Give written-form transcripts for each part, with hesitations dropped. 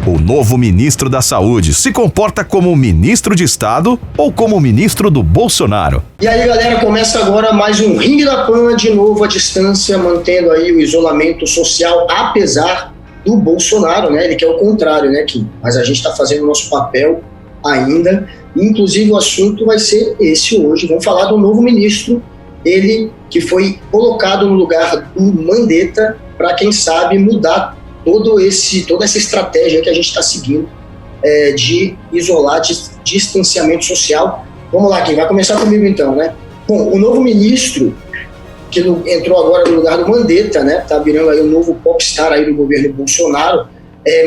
O novo ministro da Saúde se comporta como ministro de Estado ou como ministro do Bolsonaro? E aí, galera, começa agora mais um Ringue da Pan, de novo à distância, mantendo aí o isolamento social, apesar do Bolsonaro, né? Ele quer o contrário, né, Kim? Mas a gente está fazendo o nosso papel ainda. Inclusive, o assunto vai ser esse hoje. Vamos falar do novo ministro, ele que foi colocado no lugar do Mandetta para, quem sabe, mudar toda essa estratégia que a gente está seguindo de isolar, de distanciamento social. Vamos lá, Kim, vai começar comigo então, né? Bom, o novo ministro, que entrou agora no lugar do Mandetta, né? Tá virando aí o novo popstar aí do governo Bolsonaro,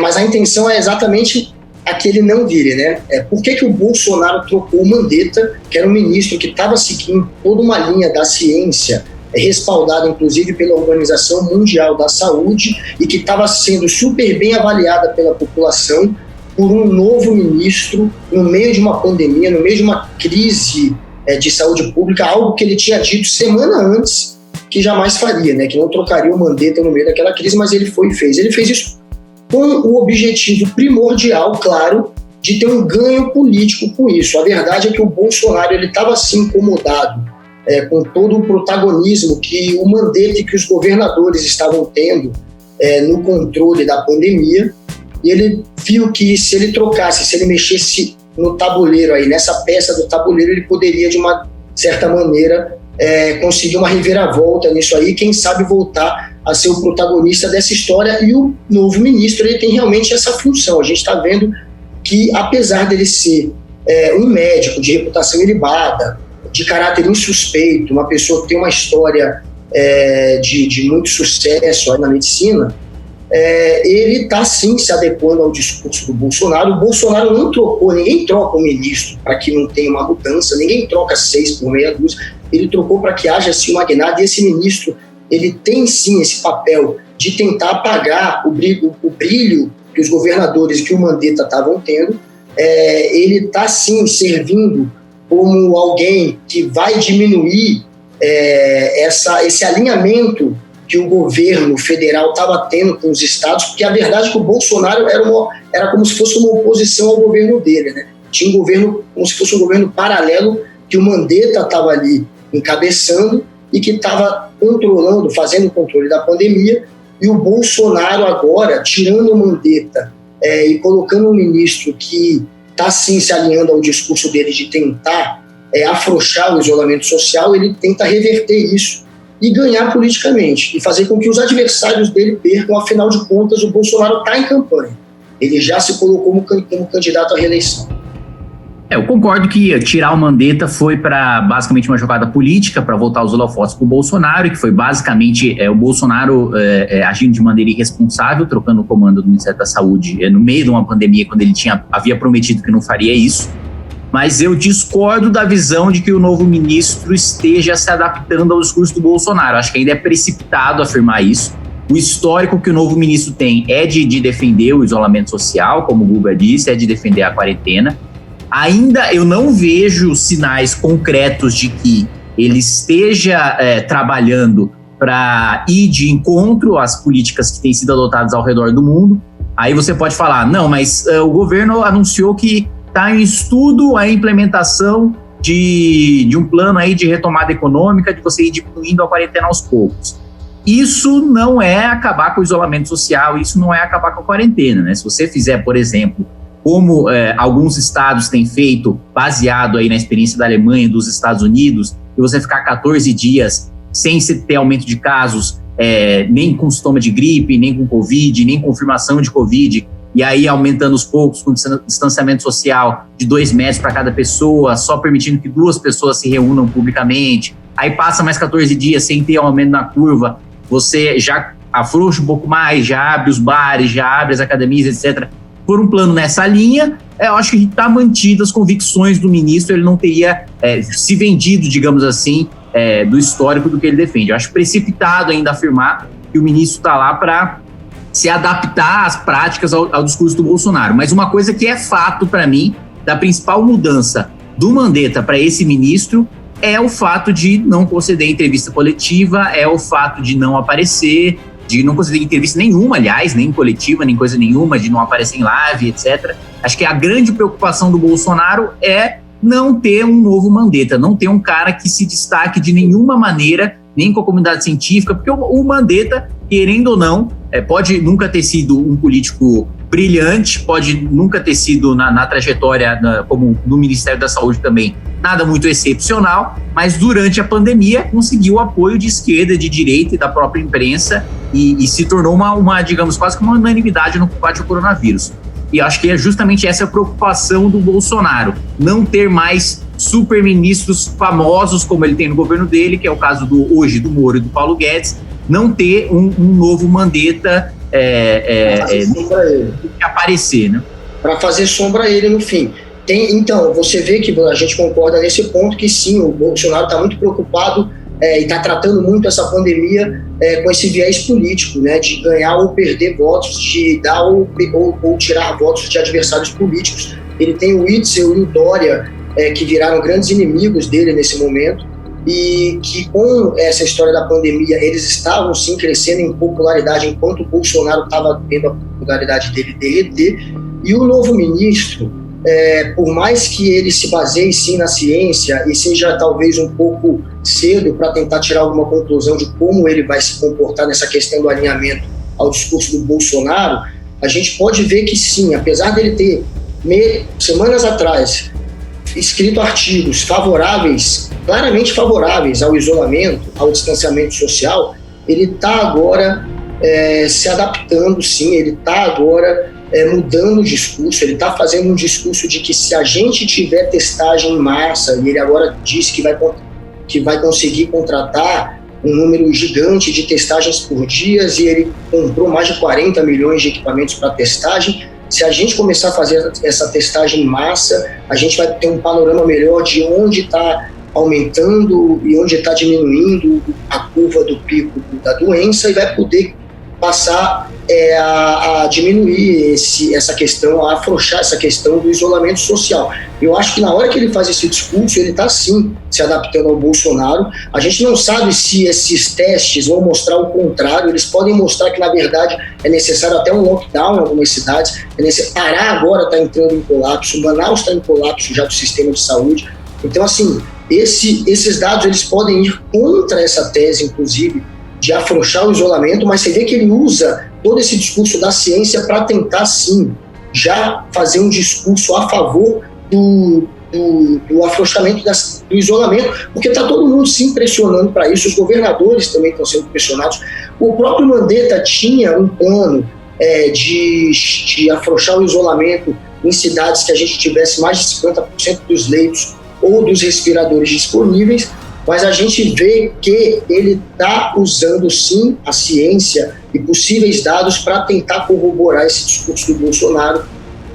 mas a intenção é exatamente a que ele não vire, né? Por que o Bolsonaro trocou o Mandetta, que era um ministro que estava seguindo toda uma linha da ciência, respaldada inclusive pela Organização Mundial da Saúde e que estava sendo super bem avaliada pela população, por um novo ministro no meio de uma pandemia, no meio de uma crise de saúde pública, algo que ele tinha dito semana antes que jamais faria, né? Que não trocaria o Mandetta no meio daquela crise, mas ele foi e fez. Ele fez isso com o objetivo primordial, claro, de ter um ganho político com isso. A verdade é que o Bolsonaro estava assim incomodado com todo o protagonismo que o Mandetta e que os governadores estavam tendo no controle da pandemia, e ele viu que se ele trocasse, se ele mexesse no tabuleiro aí, nessa peça do tabuleiro, ele poderia, de uma certa maneira, conseguir uma reviravolta nisso aí, quem sabe voltar a ser o protagonista dessa história. E o novo ministro, ele tem realmente essa função. A gente está vendo que, apesar dele ser um médico de reputação ilibada, de caráter insuspeito, uma pessoa que tem uma história de muito sucesso aí na medicina, ele está sim se adequando ao discurso do Bolsonaro. O Bolsonaro não trocou, ninguém troca o ministro para que não tenha uma mudança, ninguém troca 6 por meia dúzia, ele trocou para que haja sim uma guinada, e esse ministro, ele tem sim esse papel de tentar apagar o brilho que os governadores, que o Mandetta estavam tendo. Ele está sim servindo como alguém que vai diminuir esse alinhamento que o governo federal estava tendo com os estados, porque a verdade é que o Bolsonaro era como se fosse uma oposição ao governo dele, né? Tinha um governo como se fosse um governo paralelo que o Mandetta estava ali encabeçando e que estava controlando, fazendo o controle da pandemia, e o Bolsonaro agora, tirando o Mandetta e colocando um ministro que está sim se alinhando ao discurso dele de tentar afrouxar o isolamento social, ele tenta reverter isso e ganhar politicamente, e fazer com que os adversários dele percam. Afinal de contas, o Bolsonaro está em campanha. Ele já se colocou como candidato à reeleição. Eu concordo que tirar o Mandetta foi para basicamente uma jogada política para voltar os holofotes para o Bolsonaro, e que foi basicamente o Bolsonaro agindo de maneira irresponsável, trocando o comando do Ministério da Saúde no meio de uma pandemia, quando ele havia prometido que não faria isso. Mas eu discordo da visão de que o novo ministro esteja se adaptando ao discurso do Bolsonaro. Acho que ainda é precipitado afirmar isso. O histórico que o novo ministro tem é de defender o isolamento social, como o Guga disse, é de defender a quarentena. Ainda eu não vejo sinais concretos de que ele esteja trabalhando para ir de encontro às políticas que têm sido adotadas ao redor do mundo. Aí você pode falar, não, mas o governo anunciou que está em estudo a implementação de um plano aí de retomada econômica, de você ir diminuindo a quarentena aos poucos. Isso não é acabar com o isolamento social, isso não é acabar com a quarentena, né? Se você fizer, por exemplo, como alguns estados têm feito, baseado aí na experiência da Alemanha e dos Estados Unidos, e você ficar 14 dias sem ter aumento de casos, nem com sintoma de gripe, nem com Covid, nem confirmação de Covid, e aí aumentando aos poucos com distanciamento social de 2 metros para cada pessoa, só permitindo que 2 pessoas se reúnam publicamente, aí passa mais 14 dias sem ter aumento na curva, você já afrouxa um pouco mais, já abre os bares, já abre as academias, etc. Por um plano nessa linha, eu acho que está mantido as convicções do ministro, ele não teria se vendido, digamos assim, do histórico do que ele defende. Eu acho precipitado ainda afirmar que o ministro está lá para se adaptar às práticas, ao discurso do Bolsonaro. Mas uma coisa que é fato para mim, da principal mudança do Mandetta para esse ministro, é o fato de não conceder entrevista coletiva, é o fato de não aparecer, de não conseguir entrevista nenhuma, aliás, nem coletiva, nem coisa nenhuma, de não aparecer em live, etc. Acho que a grande preocupação do Bolsonaro é não ter um novo Mandetta, não ter um cara que se destaque de nenhuma maneira, nem com a comunidade científica, porque o Mandetta, querendo ou não, pode nunca ter sido um político brilhante, pode nunca ter sido na trajetória, como no Ministério da Saúde também, nada muito excepcional, mas durante a pandemia conseguiu o apoio de esquerda, de direita e da própria imprensa e se tornou uma, digamos, quase que uma unanimidade no combate ao coronavírus. E acho que é justamente essa a preocupação do Bolsonaro, não ter mais superministros famosos como ele tem no governo dele, que é o caso hoje do Moro e do Paulo Guedes, não ter um novo Mandetta que aparecer, né? Para fazer sombra a ele no fim. Então, você vê que a gente concorda nesse ponto que sim, o Bolsonaro está muito preocupado e está tratando muito essa pandemia com esse viés político, né, de ganhar ou perder votos, de dar ou tirar votos de adversários políticos. Ele tem o Witzel e o Dória, que viraram grandes inimigos dele nesse momento, e que com essa história da pandemia eles estavam sim crescendo em popularidade, enquanto o Bolsonaro estava vendo a popularidade dele derreter. E o novo ministro, por mais que ele se baseie sim na ciência e seja talvez um pouco cedo para tentar tirar alguma conclusão de como ele vai se comportar nessa questão do alinhamento ao discurso do Bolsonaro, a gente pode ver que sim, apesar dele ter semanas atrás escrito artigos favoráveis, claramente favoráveis ao isolamento, ao distanciamento social, ele está agora se adaptando sim, ele está agora mudando o discurso, ele está fazendo um discurso de que se a gente tiver testagem em massa, e ele agora disse que vai conseguir contratar um número gigante de testagens por dia, e ele comprou mais de 40 milhões de equipamentos para testagem. Se a gente começar a fazer essa testagem em massa, a gente vai ter um panorama melhor de onde está aumentando e onde está diminuindo a curva do pico da doença e vai poder passar a diminuir essa questão, a afrouxar essa questão do isolamento social. Eu acho que na hora que ele faz esse discurso, ele está sim se adaptando ao Bolsonaro. A gente não sabe se esses testes vão mostrar o contrário, eles podem mostrar que na verdade é necessário até um lockdown em algumas cidades, Pará agora está entrando em colapso, Manaus está em colapso já do sistema de saúde. Então assim, esses dados eles podem ir contra essa tese, inclusive, de afrouxar o isolamento, mas você vê que ele usa todo esse discurso da ciência para tentar, sim, já fazer um discurso a favor do afrouxamento do isolamento, porque está todo mundo se impressionando para isso, os governadores também estão sendo pressionados. O próprio Mandetta tinha um plano de afrouxar o isolamento em cidades que a gente tivesse mais de 50% dos leitos ou dos respiradores disponíveis, mas a gente vê que ele está usando sim a ciência e possíveis dados para tentar corroborar esse discurso do Bolsonaro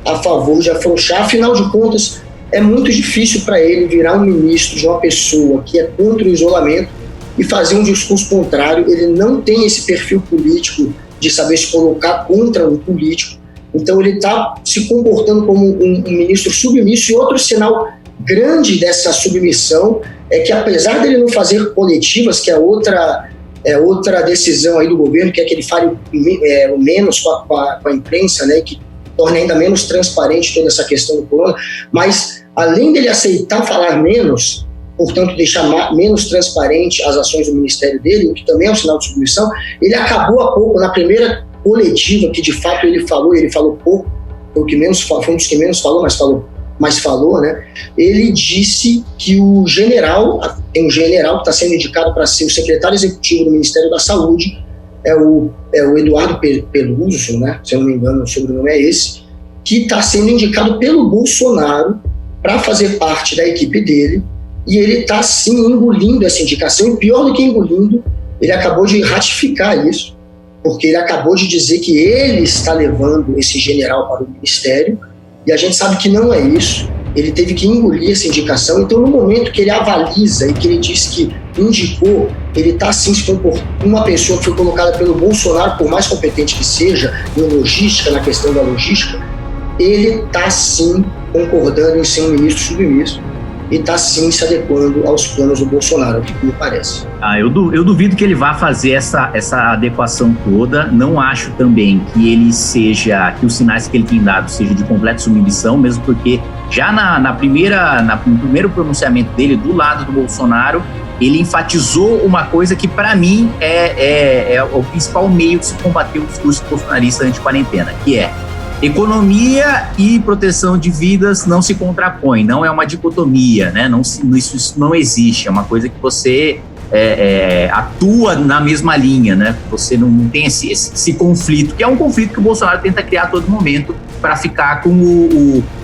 a favor de afrouxar. Afinal de contas, é muito difícil para ele virar um ministro de uma pessoa que é contra o isolamento e fazer um discurso contrário. Ele não tem esse perfil político de saber se colocar contra um político, então ele está se comportando como um ministro submisso. E outro sinal grande dessa submissão é que, apesar dele não fazer coletivas, que é outra decisão aí do governo, que é que ele fale menos com a imprensa, né, que torne ainda menos transparente toda essa questão do corona, mas além dele aceitar falar menos, portanto deixar menos transparente as ações do ministério dele, o que também é um sinal de submissão, ele acabou há pouco, na primeira coletiva que de fato ele falou pouco, foi um dos que menos falou, mas falou, né? Ele disse que tem um general que está sendo indicado para ser o secretário executivo do Ministério da Saúde, é o Eduardo Peluso, né? Se eu não me engano, o sobrenome é esse, que está sendo indicado pelo Bolsonaro para fazer parte da equipe dele, e ele está sim engolindo essa indicação, e pior do que engolindo, ele acabou de ratificar isso, porque ele acabou de dizer que ele está levando esse general para o Ministério, e a gente sabe que não é isso. Ele teve que engolir essa indicação. Então, no momento que ele avaliza e que ele diz que indicou, ele está sim se comportando. Uma pessoa que foi colocada pelo Bolsonaro, por mais competente que seja, em logística, na questão da logística, ele está sim concordando em ser um ministro submisso. e está sim se adequando aos planos do Bolsonaro, o que me parece. Eu duvido que ele vá fazer essa adequação toda. Não acho também que que os sinais que ele tem dado sejam de completa submissão, mesmo porque já no primeiro pronunciamento dele do lado do Bolsonaro, ele enfatizou uma coisa que, para mim, é o principal meio de se combater o discurso bolsonarista anti-quarentena, que é: economia e proteção de vidas não se contrapõem, não é uma dicotomia, né? Isso não existe, é uma coisa que você atua na mesma linha, né? Você não tem esse conflito, que é um conflito que o Bolsonaro tenta criar a todo momento para ficar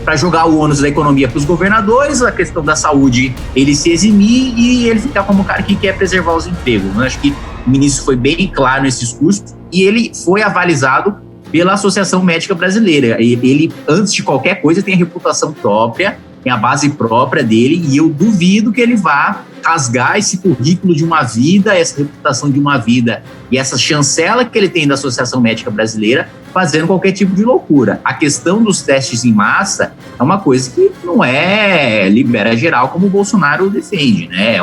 para jogar o ônus da economia para os governadores, a questão da saúde ele se eximir e ele ficar como o cara que quer preservar os empregos. Eu acho que o ministro foi bem claro nesse discurso e ele foi avalizado pela Associação Médica Brasileira. Ele, antes de qualquer coisa, tem a reputação própria, tem a base própria dele, e eu duvido que ele vá rasgar esse currículo de uma vida, essa reputação de uma vida e essa chancela que ele tem da Associação Médica Brasileira fazendo qualquer tipo de loucura. A questão dos testes em massa é uma coisa que não é libera geral como o Bolsonaro defende, né?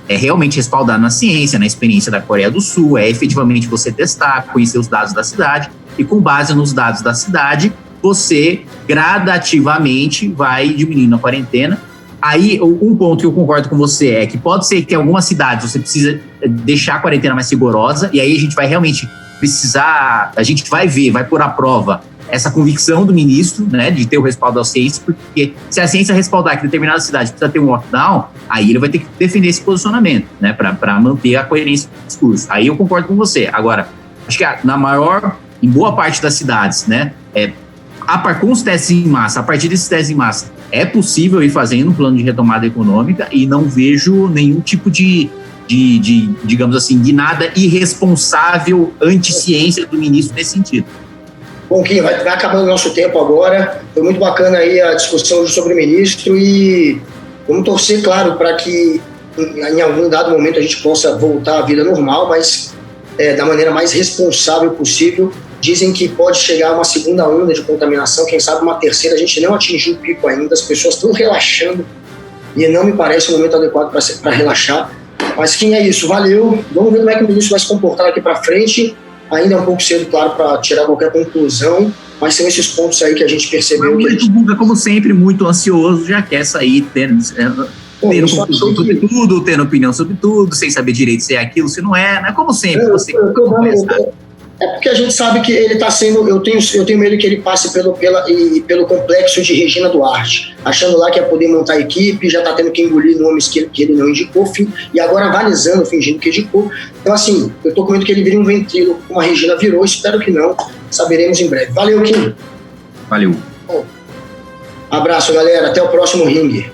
É realmente respaldado na ciência, na experiência da Coreia do Sul, é efetivamente você testar, conhecer os dados da cidade, e com base nos dados da cidade, você gradativamente vai diminuindo a quarentena. Aí, um ponto que eu concordo com você é que pode ser que em algumas cidades você precisa deixar a quarentena mais rigorosa, e aí a gente vai realmente precisar, a gente vai pôr à prova essa convicção do ministro, né, de ter o respaldo da ciência, porque se a ciência respaldar que determinada cidade precisa ter um lockdown, aí ele vai ter que defender esse posicionamento, né, para manter a coerência do discurso. Aí eu concordo com você. Agora, acho que em boa parte das cidades, né, com os testes em massa, a partir desses testes em massa, é possível ir fazendo um plano de retomada econômica e não vejo nenhum tipo de digamos assim, de nada irresponsável anti-ciência do ministro nesse sentido. Bom, Kim, vai acabando o nosso tempo agora. Foi muito bacana aí a discussão sobre o ministro e vamos torcer, claro, para que em algum dado momento a gente possa voltar à vida normal, mas da maneira mais responsável possível. Dizem que pode chegar uma segunda onda de contaminação, quem sabe uma terceira. A gente não atingiu o pico ainda, as pessoas estão relaxando e não me parece o momento adequado para relaxar. Mas, Kim, é isso, valeu. Vamos ver como é que o ministro vai se comportar aqui para frente. Ainda é um pouco cedo, claro, para tirar qualquer conclusão, mas são esses pontos aí que a gente percebeu. O Guga, como sempre, muito ansioso, já quer sair tendo conclusão sobre tudo, tendo opinião sobre tudo, sem saber direito se é aquilo, se não é, né? Como sempre. É porque a gente sabe que ele está sendo... Eu tenho medo que ele passe pelo complexo de Regina Duarte, achando lá que ia poder montar a equipe, já está tendo que engolir nomes que ele não indicou, e agora avalizando, fingindo que indicou. Então, assim, eu estou com medo que ele vire um ventríloco, como a Regina virou, espero que não, saberemos em breve. Valeu, Kim. Valeu. Bom, abraço, galera, até o próximo ringue.